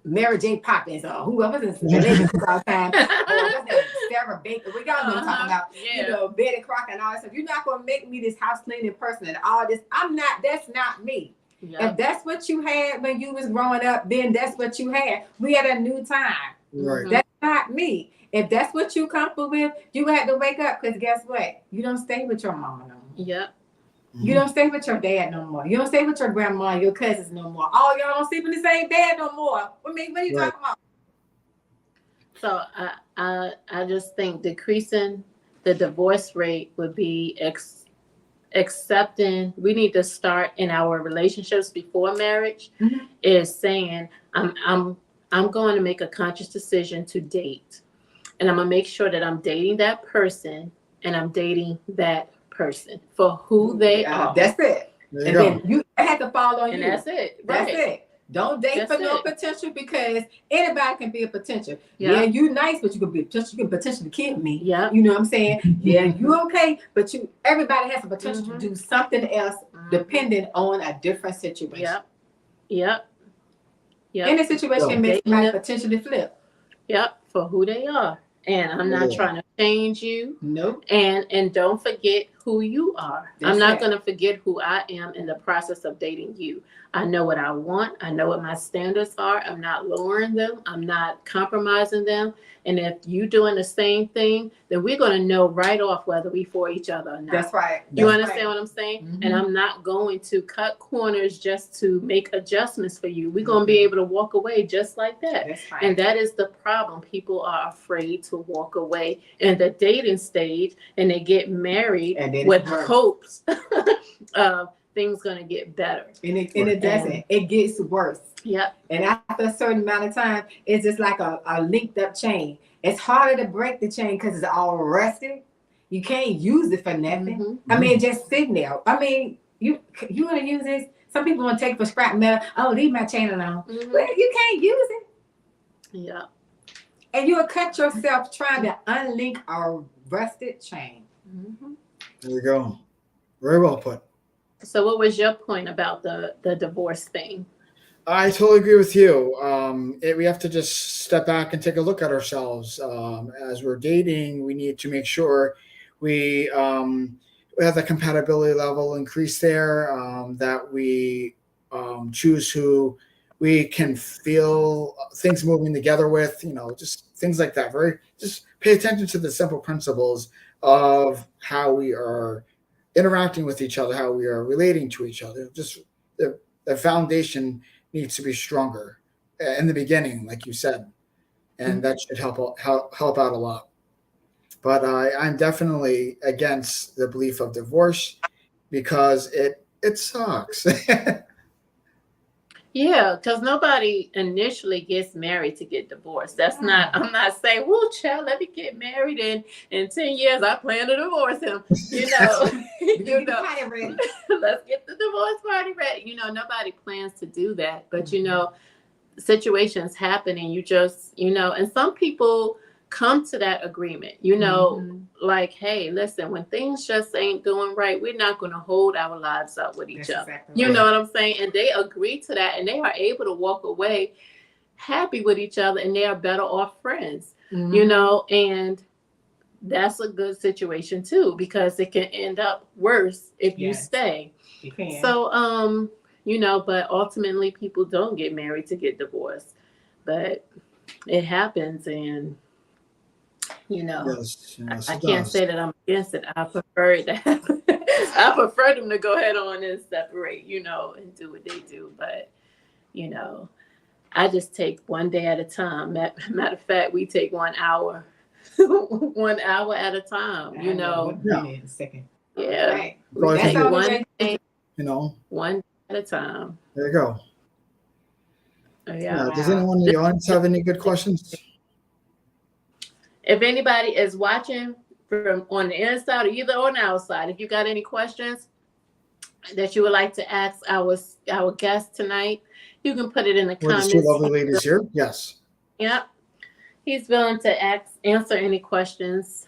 Mary J. Poppins or whoever this lady all the time. Or what's that, Sarah Baker. We y'all know what I'm talking about. Yeah. You know, Betty Crocker and all that stuff. You're not going to make me this house cleaning person and all this. That's not me. Yep. If that's what you had when you was growing up, then that's what you had. We had a new time. Right. That's not me. If that's what you comfortable with, you had to wake up because guess what? You don't stay with your mama no more. Yep. You don't stay with your dad no more. You don't stay with your grandma and your cousins no more. All y'all don't sleep in the same bed no more. I mean, what are you Right. talking about? So I just think decreasing the divorce rate would be accepting. We need to start in our relationships before marriage. Mhm. Is saying I'm going to make a conscious decision to date, and I'm gonna make sure that I'm dating that person and I'm dating that person for who they are. That's it. There you And go. then you have to fall on And you. that's it. That's Right. it. Don't date That's for no it. potential because anybody can be a potential. Yeah. Yeah, you nice, but you can be a potential. You can potentially kill me. Yeah. You know what I'm saying? Yeah, you okay, but everybody has the potential Mhm. to do something else depending on a different situation. Yep. Yep. Yep. Any situation Yeah. makes Dating somebody the- potentially flip. Yep. For who they are. And I'm not Yeah. trying to change you. Nope. And don't forget who you are. That's I'm not it. going to forget who I am in the process of dating you. I know what I want. I know what my standards are. I'm not lowering them. I'm not compromising them. And if you doing the same thing, then we're going to know right off whether we for each other or not. That's right. You That's understand right. what I'm saying? Mhm. And I'm not going to cut corners just to make adjustments for you. We're going to be able to walk away just like that. That's right. And that is the problem. People are afraid to walk away in the dating stage, and they get married And then with it's worse. hopes of things going to get better. And it doesn't. It gets worse. Yep. And after a certain amount of time, it's just like a linked up chain. It's harder to break the chain because it's all rusted. You can't use it for nothing. Mhm. I mean, just sitting there. I mean, you want to use this? Some people want to take for scrap metal. Oh, leave my chain alone. Mhm. Well, you can't use it. Yep. And you'll cut yourself trying to unlink a rusted chain. Mhm. There you go. Very well put. So what was your point about the divorce thing? I totally agree with you. We have to just step back and take a look at ourselves. As we're dating, we need to make sure we have the compatibility level increase there, that we choose who we can feel things moving together with, just things like that. Just pay attention to the simple principles of how we are interacting with each other, how we are relating to each other. Just the foundation needs to be stronger in the beginning, like you said, and that should help out a lot. But I'm definitely against the belief of divorce because it sucks. Yeah, because nobody initially gets married to get divorced. That's not, I'm not saying, woo, child, let me get married and in 10 years I plan to divorce him. Let's get the divorce party ready. Nobody plans to do that. But, situations happen and you just, and some people come to that agreement, like, hey, listen, when things just ain't doing right, we're not going to hold our lives up with each other. Exactly right. Know what I'm saying? And they agree to that and they are able to walk away happy with each other and they are better off friends, and that's a good situation too, because it can end up worse if you stay. You can. So, but ultimately people don't get married to get divorced, but it happens. And yes, I can't say that I'm against it. I prefer it to happen. I prefer them to go ahead on and separate, and do what they do. But, I just take one day at a time. Matter of fact, we take 1 hour, 1 hour at a time, A second. Yeah. Right. We take one day, one day at a time. There you go. Yeah. Does anyone in the audience have any good questions? If anybody is watching from on the inside or either on the outside, if you got any questions that you would like to ask our guest tonight, you can put it in the comments. Two lovely ladies here. Yes. Yep. He's willing to answer any questions.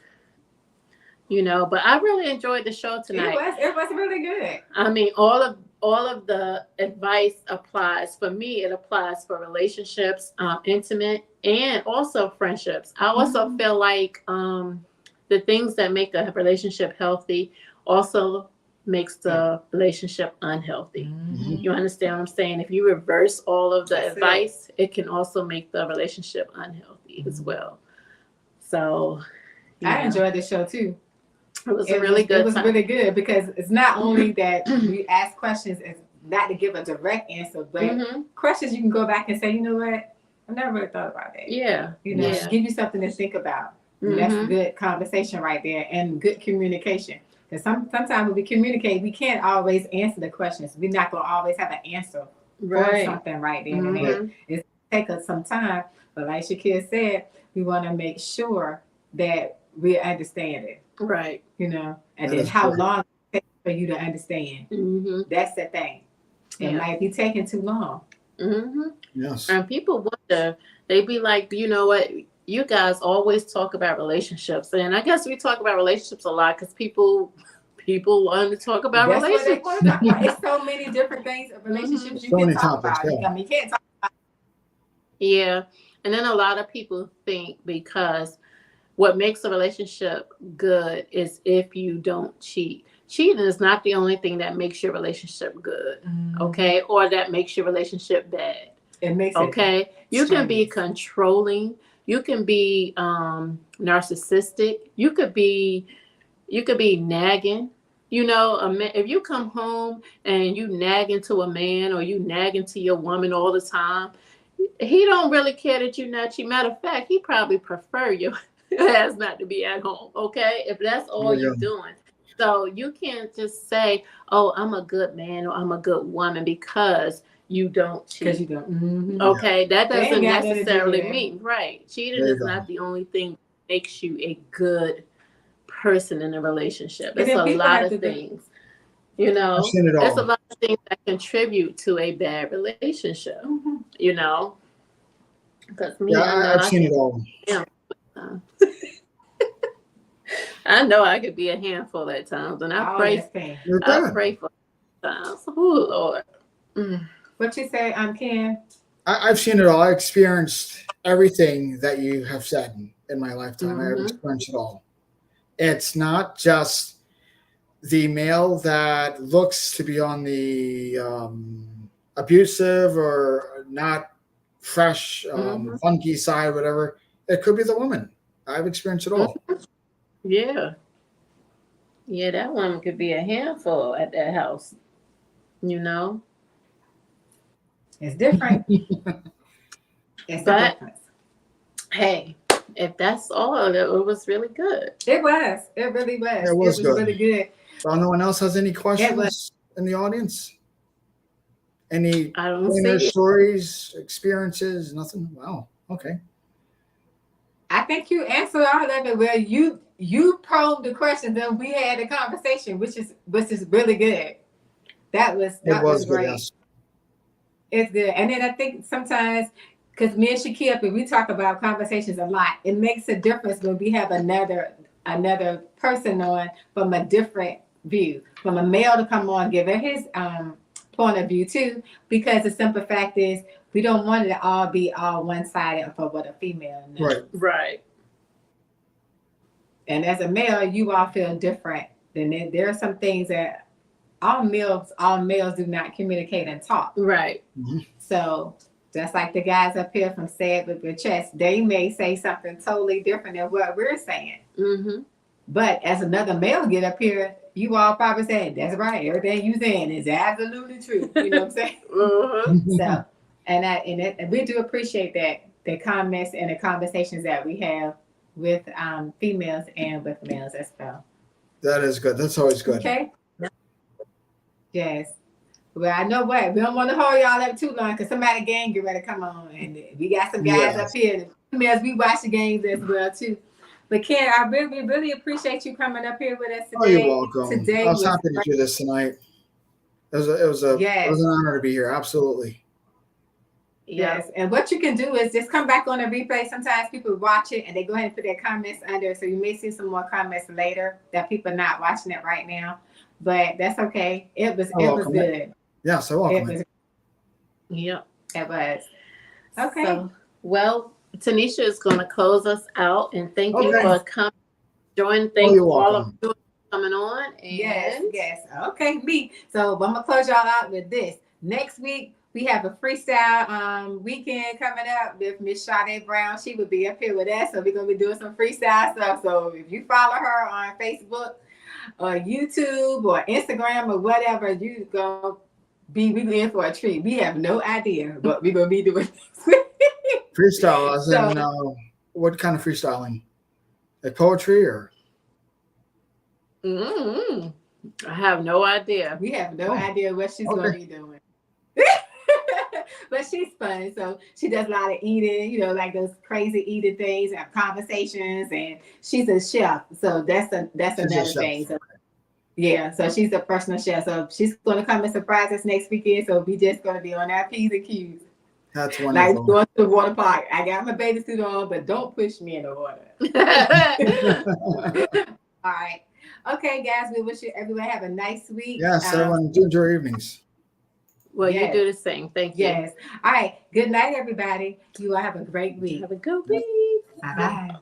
But I really enjoyed the show tonight. It was really good. I mean, all of the advice applies. For me, it applies for relationships, intimate, and also friendships. I also feel like the things that make a relationship healthy also makes the relationship unhealthy. You understand what I'm saying? If you reverse all of the advice, it can also make the relationship unhealthy as well. So I enjoyed the show too. It was really good. It was really good because it's not only that we ask questions and not to give a direct answer, but questions you can go back and say, you know what? I never really thought about that. Yeah. Give you something to think about. That's good conversation right there and good communication. Because sometimes when we communicate, we can't always answer the questions. We're not going to always have an answer for something right there. And it takes us some time. But like Shakir said, we want to make sure that we understand it. Right. And then how long it takes for you to understand. That's the thing. It might be taking too long. Yes. And people wonder, they be like, you know what? You guys always talk about relationships. And I guess we talk about relationships a lot because people want to talk about relationships. What they want to talk about. It's so many different things of relationships you can talk about. Yeah. I mean, you can't talk about. Yeah. And then a lot of people think because what makes a relationship good is if you don't cheat. Cheating is not the only thing that makes your relationship good, okay? Or that makes your relationship bad. It makes it you can be controlling. You can be narcissistic. You could be nagging. If you come home and you nagging to a man or you nagging to your woman all the time, he don't really care that you not cheat. Matter of fact, he probably prefer your ass not to be at home, okay? If that's all you're doing. So you can't just say, oh, I'm a good man or I'm a good woman because you don't cheat. Because you don't. Okay, that doesn't necessarily mean, right. Cheating is not the only thing that makes you a good person in a relationship. It's a lot of things. There's a lot of things that contribute to a bad relationship, Because I've seen it all. I know I could be a handful at times, and I pray for times. Oh Lord. What you say, Ken? I've seen it all. I experienced everything that you have said in my lifetime. I've experienced it all. It's not just the male that looks to be on the abusive or not fresh, funky side, whatever. It could be the woman. I've experienced it all. Yeah. Yeah, that woman could be a handful at that house. You know? It's different. It's a But- difference. Hey, if that's all, it was really good. It was. It really was. It was good. really good. Well, no one else has any questions was. in the audience? Any I don't pointer see it. stories, experiences, nothing? Wow. Okay. I think you answered all of it. Well, you probed the questions and we had a conversation, which is really good. That was Good, great. yes. It's good. And then I think sometimes, because me and Shakia, we talk about conversations a lot, it makes a difference when we have another person on from a different view, from a male to come on, give it his point of view too, because the simple fact is we don't want it to all be one-sided for what a female knows. Right. Right. And as a male, you all feel different. Then there are some things that all males do not communicate and talk. Right. So just like the guys up here from Say It With Your Chest, they may say something totally different than what we're saying. Mm-hmm. But as another male get up here, you all probably say, that's right, everything you saying is absolutely true. You know what I'm saying? Mm-hmm. So, and we do appreciate that, the comments and the conversations that we have with females and with males as well. That is good. That's always good. Okay? Yes. Well, I know what. We don't want to hold y'all up too long because somebody game get ready to come on. And we got some guys up here. The females, we watch the games as well too. But Ken, I really appreciate you coming up here with us today. Oh, you're welcome. Today I was happy to do this tonight. It was an honor to be here. Absolutely. Yes. And what you can do is just come back on a replay. Sometimes people watch it and they go ahead and put their comments under. So you may see some more comments later that people are not watching it right now. But that's okay. It was good. Yeah, so welcome. It was. Okay. So, well, Tanisha is going to close us out, and thank you for coming, joining. Thank you all of you coming on. And yes. Okay, me. So I'm gonna close y'all out with this. Next week we have a freestyle weekend coming up with Miss Sade Brown. She will be up here with us, so we're gonna be doing some freestyle stuff. So if you follow her on Facebook or YouTube or Instagram or whatever, you go. We in for a treat. We have no idea what we're gonna be doing next week. Freestyle, as in what kind of freestyling? Like poetry or? I have no idea. We have no idea what she's gonna be doing. But she's fun. So she does a lot of eating, like those crazy eating things and conversations, and she's a chef. So that's another thing. So, yeah, so she's a personal chef. So she's gonna come and surprise us next weekend. So we just gonna be on our P's and Q's. That's wonderful. Like going to the water park. I got my bathing suit on, but don't push me in the water. All right. Okay, guys, we wish you everyone have a nice week. Yes, everyone do enjoy your evenings. Well, you do the same. Thank you. Yes. All right. Good night, everybody. You all have a great week. Have a good week. Bye-bye.